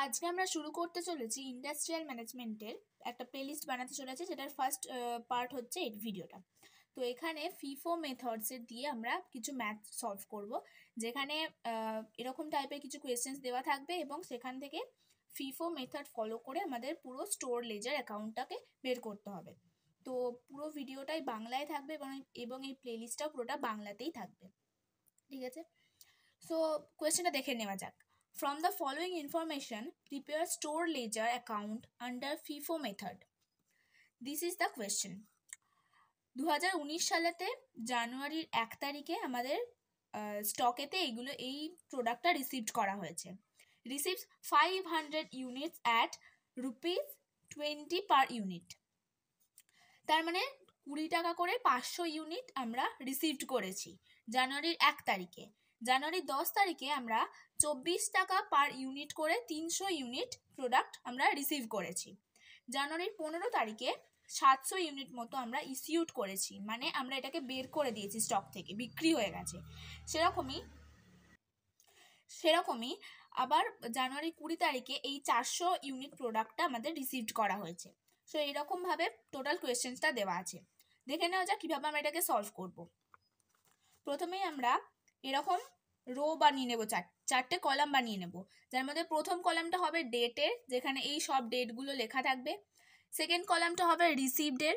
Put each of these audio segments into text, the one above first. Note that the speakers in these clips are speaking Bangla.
আজকে আমরা শুরু করতে চলেছি ইন্ডাস্ট্রিয়াল ম্যানেজমেন্টের একটা প্লেলিস্ট বানাতে চলেছি, যেটার ফার্স্ট পার্ট হচ্ছে এই ভিডিওটা। তো এখানে ফিফো মেথডসের দিয়ে আমরা কিছু ম্যাথ সলভ করব, যেখানে এরকম টাইপের কিছু কোয়েশ্চেন্স দেওয়া থাকবে এবং সেখান থেকে ফিফো মেথড ফলো করে আমাদের পুরো স্টোর লেজার অ্যাকাউন্টটাকে বের করতে হবে। তো পুরো ভিডিওটাই বাংলায় থাকবে এবং এই প্লেলিস্টটাও পুরোটা বাংলাতেই থাকবে, ঠিক আছে? সো কোয়েশ্চেনটা দেখে নেওয়া যাক। From the following information, prepare store ledger account under FIFO method. This is the question. 2019 সালেতে জানুয়ারির 1 তারিখে আমাদের স্টকেতে এই প্রোডাক্টটা রিসিভড করা হয়েছে। Receives 500 units at ₹20 per unit. তার মানে 20 টাকা করে 500 ইউনিট আমরা রিসিভড করেছি জানুয়ারির 1 তারিখে। জানুয়ারির 10 তারিখে আমরা 24 টাকা পার ইউনিট করে 300 ইউনিট প্রোডাক্ট আমরা রিসিভ করেছি। জানুয়ারির 15 তারিখে 700 ইউনিট মতো আমরা ইস্যুড করেছি, মানে আমরা এটাকে বের করে দিয়েছি স্টক থেকে, বিক্রি হয়ে গেছে। সেরকমই আবার জানুয়ারি 20 তারিখে এই 400 ইউনিট প্রোডাক্টটা আমাদের রিসিভড করা হয়েছে। সো এরকমভাবে টোটাল কোয়েশ্চেন্সটা দেওয়া আছে। দেখে নেওয়া যাক কীভাবে আমরা এটাকে সলভ করব। প্রথমেই আমরা এরকম রো বানিয়ে নেব, চারটে কলাম বানিয়ে নেব, যার মধ্যে প্রথম কলামটা হবে ডেটের, যেখানে এই সব ডেটগুলো লেখা থাকবে। সেকেন্ড কলামটা হবে রিসিভডের,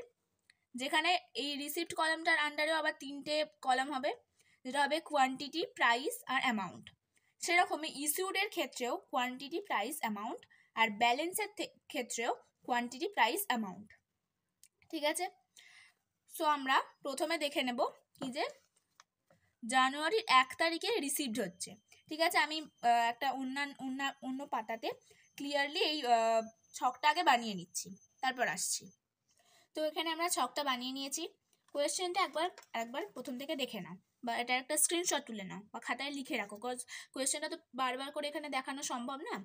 যেখানে এই রিসিভড কলামটার আন্ডারেও আবার 3টে কলাম হবে, যেটা হবে কোয়ান্টিটি, প্রাইস আর অ্যামাউন্ট। সেরকমই ইস্যুডের ক্ষেত্রেও কোয়ান্টিটি, প্রাইস, অ্যামাউন্ট, আর ব্যালেন্সের ক্ষেত্রেও কোয়ান্টিটি, প্রাইস, অ্যামাউন্ট, ঠিক আছে? সো আমরা প্রথমে দেখে নেব কি যে জানুয়ারির 1 তারিখে রিসিভড হচ্ছে, ঠিক আছে? আমি একটা অন্য পাতাতে ক্লিয়ারলি এই ছকটা আগে বানিয়ে নিচ্ছি, তারপর আসছি। তো এখানে আমরা ছকটা বানিয়ে নিয়েছি। কোয়েশ্চেনটা একবার প্রথম থেকে দেখে নাও, বা এটা একটা স্ক্রিনশট তুলে নাও বা খাতায় লিখে রাখো, কজ কোয়েশ্চেনটা তো বারবার করে এখানে দেখানো সম্ভব না।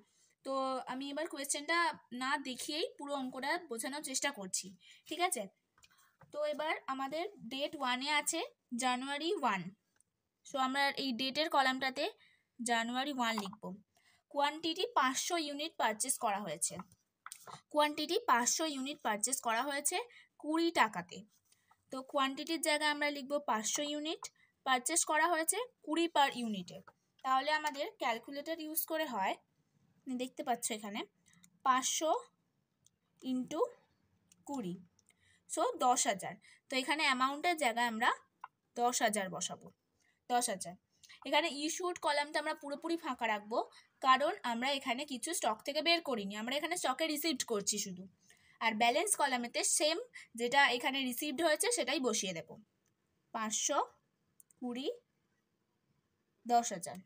তো আমি এবার কোয়েশ্চেনটা না দেখিয়েই পুরো অঙ্কটা বোঝানোর চেষ্টা করছি, ঠিক আছে? তো এবার আমাদের ডেট 1-এ আছে জানুয়ারি 1। সো আমরা এই ডেটের কলামটাতে জানুয়ারি 1 লিখব। কোয়ান্টিটি 500 ইউনিট পারচেস করা হয়েছে। কোয়ান্টিটি 500 ইউনিট পারচেস করা হয়েছে 20 টাকাতে। তো কোয়ান্টিটির জায়গায় আমরা লিখব 500 ইউনিট, পারচেস করা হয়েছে 20 পার ইউনিটে। তাহলে আমাদের ক্যালকুলেটর ইউজ করে হয়, দেখতে পাচ্ছ এখানে 500 ইন্টু 20, সো 10,000। তো এখানে অ্যামাউন্টের জায়গায় আমরা 10,000 বসাবো, 10,000। এখানে ইস্যুড কলামটা আমরা পুরোপুরি ফাঁকা রাখবো, কারণ আমরা এখানে কিছু স্টক থেকে বের করিনি, আমরা এখানে স্টকে রিসিভড করছি শুধু। আর ব্যালেন্স কলামেতে সেম যেটা এখানে রিসিভড হয়েছে সেটাই বসিয়ে দেব, 500, 20, 10,000।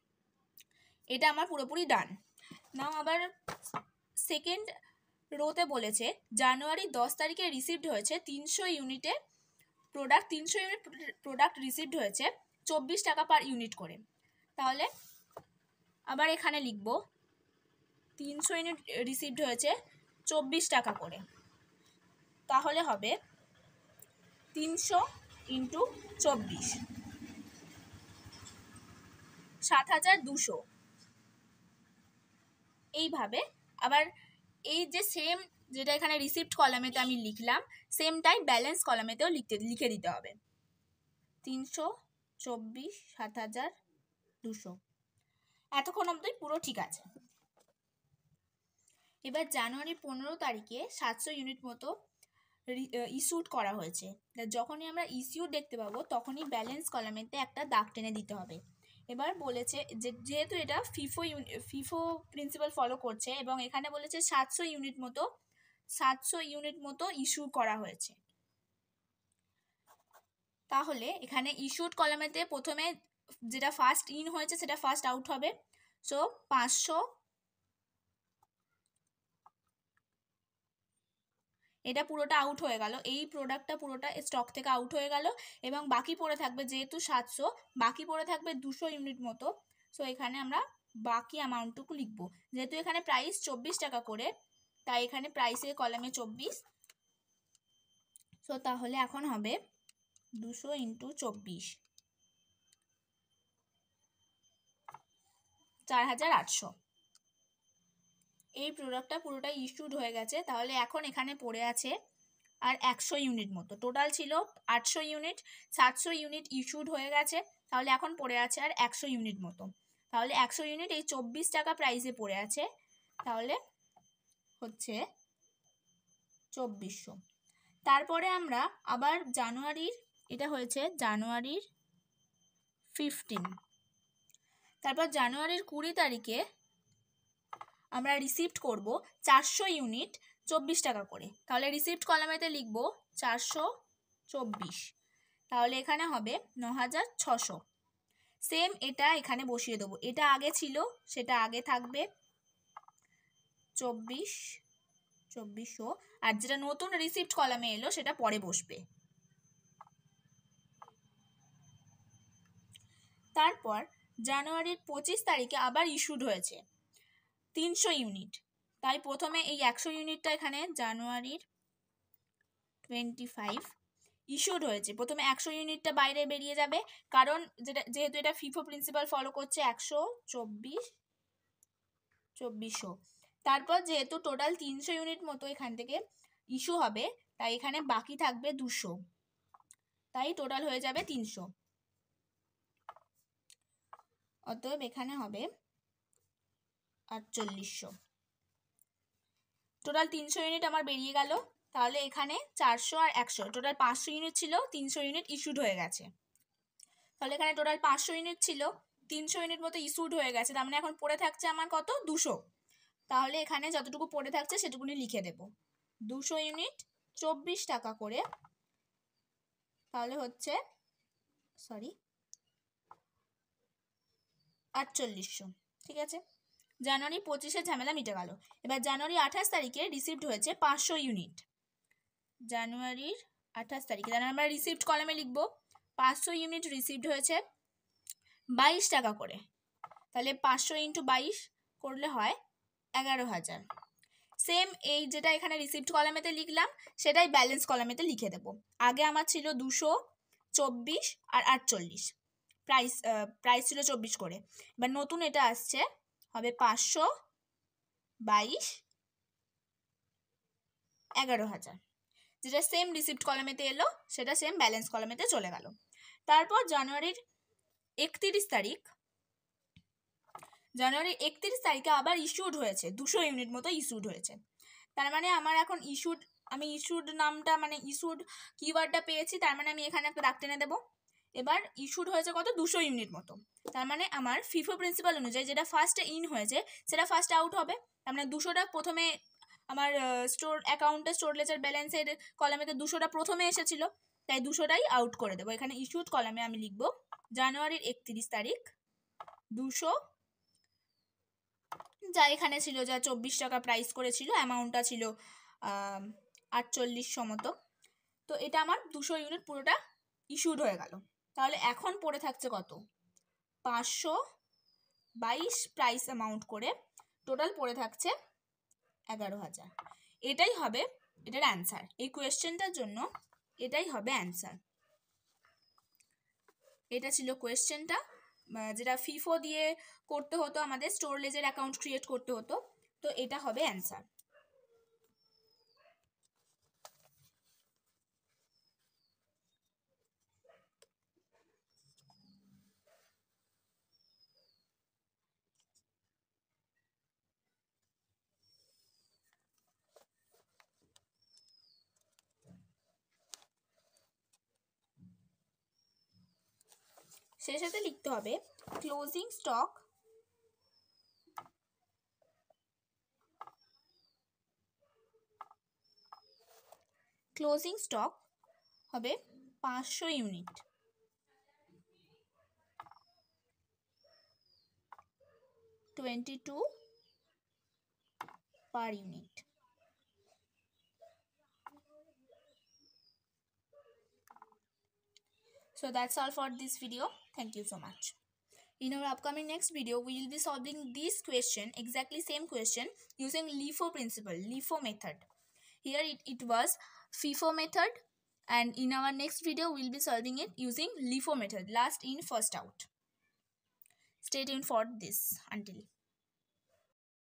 এটা আমার পুরোপুরি ডান। নাও আবার সেকেন্ড রোতে বলেছে জানুয়ারি 10 তারিখে রিসিভড হয়েছে 300 ইউনিটে প্রোডাক্ট, 300 ইউনিট প্রোডাক্ট রিসিভড হয়েছে 24 টাকা পার ইউনিট করে। তাহলে আবার এখানে লিখব 300 ইউনিট রিসিভড হয়েছে 24 টাকা করে। তাহলে হবে 300 ইন্টু 24, 7,200। এইভাবে আবার এই যে সেম যেটা এখানে রিসিভড কলামেতে আমি লিখলাম, সেমটাই ব্যালেন্স কলামেতেও লিখে দিতে হবে, 324, 7,200। এতক্ষণ অবধি পুরো ঠিক আছে। এবার জানুয়ারি 15 তারিখে 700 ইউনিট মতো ইস্যুড করা হয়েছে। যখনই আমরা ইস্যুড দেখতে পাবো তখনই ব্যালেন্স কলামেতে একটা দাগ টেনে দিতে হবে। এবার বলেছে যে যেহেতু এটা ফিফো প্রিন্সিপাল ফলো করছে এবং এখানে বলেছে 700 ইউনিট মতো ইস্যু করা হয়েছে, তাহলে এখানে ইস্যুড কলামেতে প্রথমে যেটা ফার্স্ট ইন হয়েছে সেটা ফার্স্ট আউট হবে। সো 500, এটা পুরোটা আউট হয়ে গেল, এই প্রোডাক্টটা পুরোটা স্টক থেকে আউট হয়ে গেল এবং বাকি পড়ে থাকবে, যেহেতু 700 বাকি পড়ে থাকবে 200 ইউনিট মতো। সো এখানে আমরা বাকি অ্যামাউন্টটুকু লিখব, যেহেতু এখানে প্রাইস 24 টাকা করে, তাই এখানে প্রাইসের কলামে 24। সো তাহলে এখন হবে 200 ইন্টু 24, 4,800। এই প্রোডাক্টটা পুরোটাই ইস্যুড হয়ে গেছে, তাহলে এখন এখানে পড়ে আছে আর 100 ইউনিট মতো। টোটাল ছিল 800 ইউনিট, 700 ইউনিট ইস্যুড হয়ে গেছে, তাহলে এখন পড়ে আছে আর 100 ইউনিট মতো। তাহলে 100 ইউনিট এই 24 টাকা প্রাইসে পড়ে আছে, তাহলে হচ্ছে 2400। তারপরে আমরা আবার জানুয়ারির, এটা হয়েছে জানুয়ারির 15, তারপর জানুয়ারির 20 তারিখে আমরা রিসিপ্ট করব 400 ইউনিট 24 টাকা করে। তাহলে রিসিপ্ট কলামেতে লিখব 424, তাহলে এখানে হবে 9600। সেম এটা এখানে বসিয়ে দেবো, এটা আগে ছিল সেটা আগে থাকবে 2400, আর যেটা নতুন রিসিপ্ট কলামে এলো সেটা পরে বসবে। তারপর জানুয়ারির 25 তারিখে আবার ইস্যুড হয়েছে 300 ইউনিট, তাই প্রথমে এই 100 ইউনিটটা এখানে জানুয়ারির 25 ইস্যুড হয়েছে, প্রথমে 100 ইউনিটটা বাইরে বেরিয়ে যাবে, কারণ যেহেতু এটা ফিফো প্রিন্সিপাল ফলো করছে 124,000। তারপর যেহেতু টোটাল 300 ইউনিট মতো এখান থেকে ইস্যু হবে, তাই এখানে বাকি থাকবে 200, তাই টোটাল হয়ে যাবে 300। অতএব এখানে হবে 4800। টোটাল 300 ইউনিট আমার বেরিয়ে গেল, তাহলে এখানে 400 আর 100 টোটাল 500 ইউনিট ছিল, 300 ইউনিট ইস্যুড হয়ে গেছে। তাহলে এখানে টোটাল 500 ইউনিট ছিল, 300 ইউনিট মতো ইস্যুড হয়ে গেছে, তার মানে এখন পড়ে থাকছে আমার কত, 200। তাহলে এখানে যতটুকু পড়ে থাকছে সেটুকুনি লিখে দেব, 200 ইউনিট 24 টাকা করে, তাহলে হচ্ছে 4800। ঠিক আছে, জানুয়ারি 25-এর ঝামেলা মিটে গেল। এবার জানুয়ারি 28 তারিখে রিসিভড হয়েছে 500 ইউনিট। জানুয়ারির 28 তারিখে তাহলে আমরা রিসিভড কলামে লিখব 500 ইউনিট রিসিভড হয়েছে 22 টাকা করে, তাহলে 500 × 22 করলে হয় 11,000। সেম এই যেটা এখানে রিসিভড কলামেতে লিখলাম সেটাই ব্যালেন্স কলামেতে লিখে দেব। আগে আমার ছিল 224 আর 48, প্রাইস ছিল 24 করে। এবার নতুন এটা আসছে হবে 522 11,000, যেটা সেম রিসিপ্ট কলামেতে এলো সেটা সেম ব্যালেন্স কলামেতে চলে গেল। তারপর জানুয়ারির 31 তারিখে আবার ইস্যুড হয়েছে 200 ইউনিট মতো ইস্যুড হয়েছে, তার মানে আমার এখন আমি ইস্যুড নামটা মানে ইস্যুড কিওয়ার্ডটা পেয়েছি, তার মানে আমি এখানে একটা দাগ টেনে দেবো। এবার ইস্যুড হয়েছে কত, 200 ইউনিট মতো, তার মানে আমার ফিফো প্রিন্সিপাল অনুযায়ী যেটা ফার্স্টে ইন হয়েছে সেটা ফার্স্ট আউট হবে, তার মানে 200টা প্রথমে আমার স্টোর অ্যাকাউন্টে স্টোর লেজার ব্যালেন্সের কলামেতে 200টা প্রথমে এসেছিল, তাই 200টাই আউট করে দেবো। এখানে ইস্যুড কলামে আমি লিখব জানুয়ারির 31 তারিখ 200, যা এখানে ছিল যা 24 টাকা প্রাইস করেছিল, অ্যামাউন্টটা ছিল 4800 মতো। তো এটা আমার 200 ইউনিট পুরোটা ইস্যুড হয়ে গেল। তাহলে এখন পড়ে থাকছে কত, 522 প্রাইস অ্যামাউন্ট করে, টোটাল পড়ে থাকছে 11,000। এটাই হবে এটার অ্যান্সার, এই কোয়েশ্চেনটার জন্য এটাই হবে অ্যান্সার। এটা ছিল কোয়েশ্চেনটা, যেটা ফিফো দিয়ে করতে হতো, আমাদের স্টোর লেজার অ্যাকাউন্ট ক্রিয়েট করতে হতো, তো এটা হবে অ্যান্সার। শেষেতে লিখতে হবে ক্লোজিং স্টক হবে 500 unit, 22 per unit। So that's all for this video. Thank you so much. In our upcoming next video, we will be solving this question, exactly same question, using LIFO principle, LIFO method. Here it was FIFO method, and in our next video, we will be solving it using LIFO method, last in first out. Stay tuned for this until